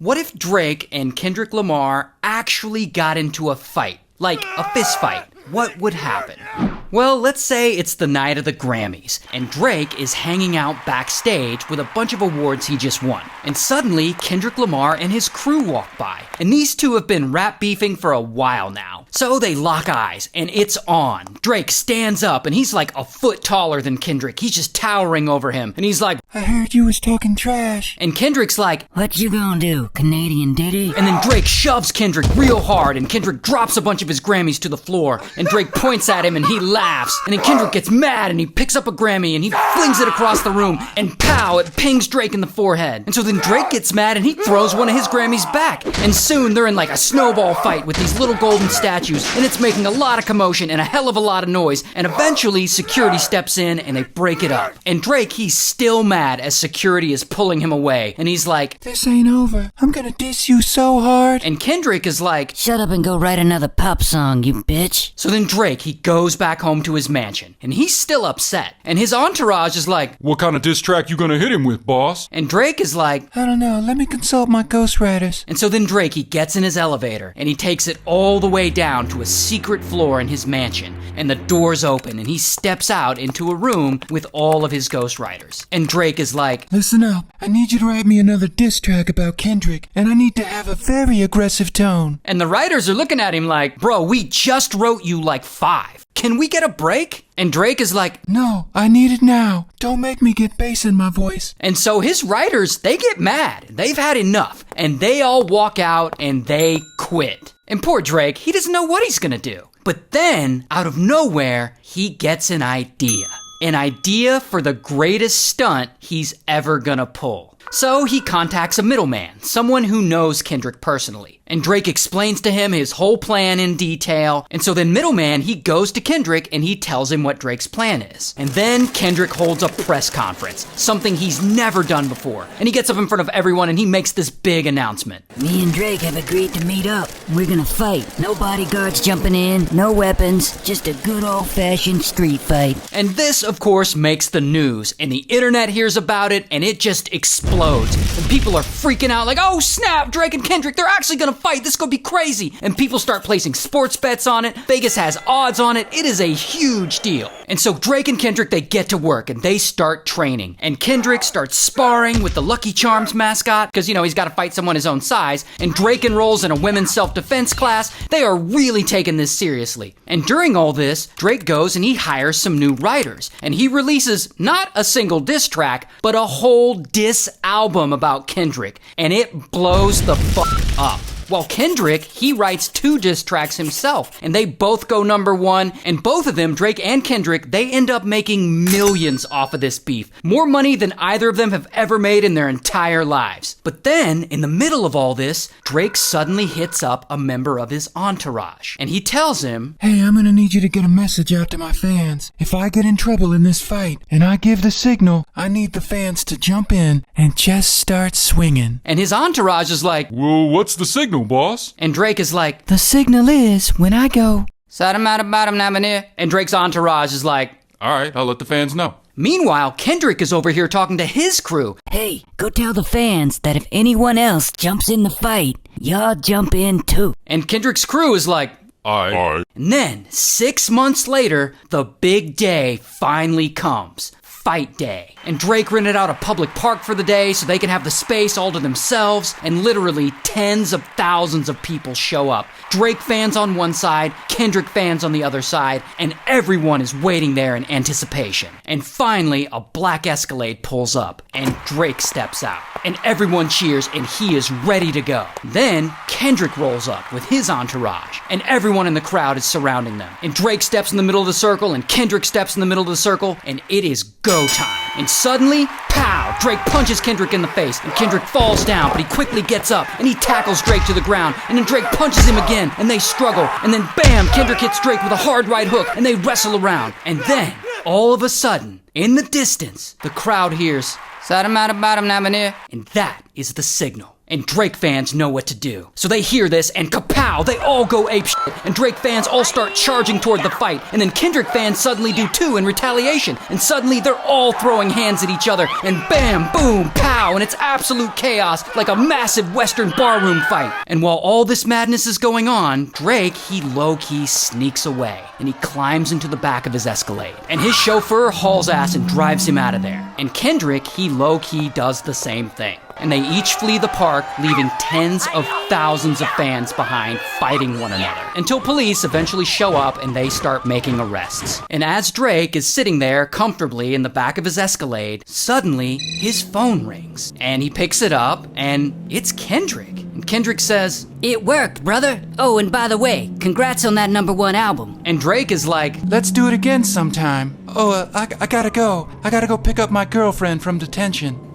What if Drake and Kendrick Lamar actually got into a fight? Like a fist fight? What would happen? Well, let's say it's the night of the Grammys, and Drake is hanging out backstage with a bunch of awards he just won. And suddenly, Kendrick Lamar and his crew walk by. And these two have been rap beefing for a while now. So they lock eyes, and it's on. Drake stands up, and he's like a foot taller than Kendrick. He's just towering over him. And he's like, I heard you was talking trash. And Kendrick's like, what you gonna do, Canadian ditty? And then Drake shoves Kendrick real hard, and Kendrick drops a bunch of his Grammys to the floor. And Drake points at him, and he laughs. And then Kendrick gets mad, and he picks up a Grammy, and he flings it across the room. And pow, it pings Drake in the forehead. And so then Drake gets mad, and he throws one of his Grammys back. And soon they're in like a snowball fight with these little golden statues. And it's making a lot of commotion and a hell of a lot of noise. And eventually security steps in, and they break it up. And Drake, he's still mad as security is pulling him away. And he's like, this ain't over. I'm gonna diss you so hard. And Kendrick is like, shut up and go write another pop song, you bitch. So then Drake, he goes back home to his mansion, and he's still upset. And his entourage is like, what kind of diss track you gonna hit him with, boss? And Drake is like, I don't know, let me consult my ghostwriters. And so then Drake, he gets in his elevator, and he takes it all the way down to a secret floor in his mansion. And the doors open, and he steps out into a room with all of his ghostwriters. And Drake is like, listen up, I need you to write me another diss track about Kendrick, and I need to have a very aggressive tone. And the writers are looking at him like, bro, we just wrote you like 5. Can we get a break? And Drake is like, no, I need it now. Don't make me get bass in my voice. And so his writers, they get mad. They've had enough. And they all walk out and they quit. And poor Drake, he doesn't know what he's gonna do. But then, out of nowhere, he gets an idea. An idea for the greatest stunt he's ever gonna pull. So he contacts a middleman, someone who knows Kendrick personally. And Drake explains to him his whole plan in detail. And so then middleman, he goes to Kendrick and he tells him what Drake's plan is. And then Kendrick holds a press conference, something he's never done before. And he gets up in front of everyone and he makes this big announcement. Me and Drake have agreed to meet up. We're gonna fight. No bodyguards jumping in, no weapons, just a good old-fashioned street fight. And this, of course, makes the news. And the internet hears about it and it just explodes. And people are freaking out like, oh snap, Drake and Kendrick, they're actually gonna fight. This could be crazy. And people start placing sports bets on it. Vegas has odds on it. It is a huge deal. And so Drake and Kendrick, they get to work and they start training. And Kendrick starts sparring with the Lucky Charms mascot because, you know, he's got to fight someone his own size. And Drake enrolls in a women's self-defense class. They are really taking this seriously. And during all this, Drake goes and he hires some new writers. And he releases not a single diss track, but a whole diss album about Kendrick. And it blows the fuck up. While Kendrick, he writes 2 diss tracks himself, and they both go #1, and both of them, Drake and Kendrick, they end up making millions off of this beef. More money than either of them have ever made in their entire lives. But then, in the middle of all this, Drake suddenly hits up a member of his entourage, and he tells him, hey, I'm gonna need you to get a message out to my fans. If I get in trouble in this fight, and I give the signal, I need the fans to jump in and just start swinging. And his entourage is like, well, what's the signal, boss? And Drake is like, the signal is when I go, and Drake's entourage is like, all right, I'll let the fans know. Meanwhile, Kendrick is over here talking to his crew. Hey, go tell the fans that if anyone else jumps in the fight, y'all jump in too. And Kendrick's crew is like, All right. And then, 6 months later, the big day finally comes. Fight Day. And Drake rented out a public park for the day so they can have the space all to themselves, and literally tens of thousands of people show up. Drake fans on one side, Kendrick fans on the other side, and everyone is waiting there in anticipation. And finally, a black Escalade pulls up, and Drake steps out. And everyone cheers, and he is ready to go. Then, Kendrick rolls up with his entourage, and everyone in the crowd is surrounding them. And Drake steps in the middle of the circle, and Kendrick steps in the middle of the circle, and it is go time. And suddenly, pow! Drake punches Kendrick in the face, and Kendrick falls down, but he quickly gets up, and he tackles Drake to the ground, and then Drake punches him again, and they struggle, and then bam! Kendrick hits Drake with a hard right hook, and they wrestle around. And then, all of a sudden, in the distance, the crowd hears, and that is the signal. And Drake fans know what to do. So they hear this and kapow, they all go apeshit. And Drake fans all start charging toward the fight. And then Kendrick fans suddenly do too in retaliation. And suddenly they're all throwing hands at each other. And bam, boom, pow. And it's absolute chaos, like a massive Western barroom fight. And while all this madness is going on, Drake, he low-key sneaks away. And he climbs into the back of his Escalade. And his chauffeur hauls ass and drives him out of there. And Kendrick, he low-key does the same thing. And they each flee the park, leaving tens of thousands of fans behind fighting one another. Until police eventually show up and they start making arrests. And as Drake is sitting there comfortably in the back of his Escalade, suddenly his phone rings. And he picks it up and it's Kendrick. And Kendrick says, It worked, brother. Oh, and by the way, congrats on that #1 album. and Drake is like, Let's do it again sometime. Oh, I gotta go. I gotta go pick up my girlfriend from detention.